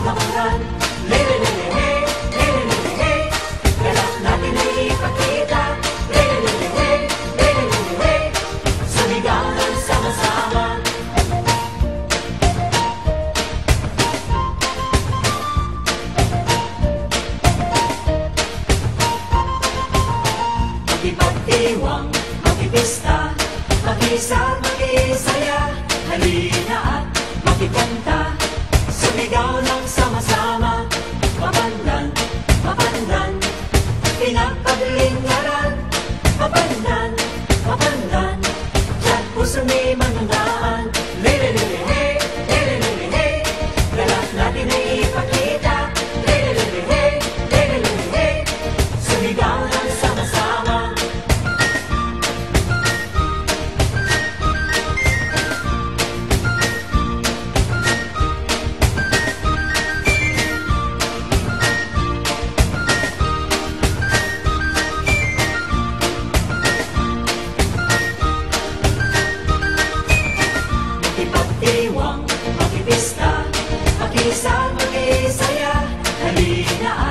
magkamuran. Lelelele, lelelele, galak natin ay ipakita. Lelelele, lelelele, sumigaw ng sama-sama. Magipag-iwang, magipista, mag-isa, mag-isaya. Halina at makikanta, sumigaw ng sama-sama. Mapandan, mapandan, pinagpaglingkaran. Mapandan, mapandan, tiyan puso may manunaan. Lelelele, lelelele, galak natin ay ipakita. Lelelele, lelelele, sumigaw ng sama-sama. Magipag-iwang, magipista, mag-isa, mag-isaya. Halina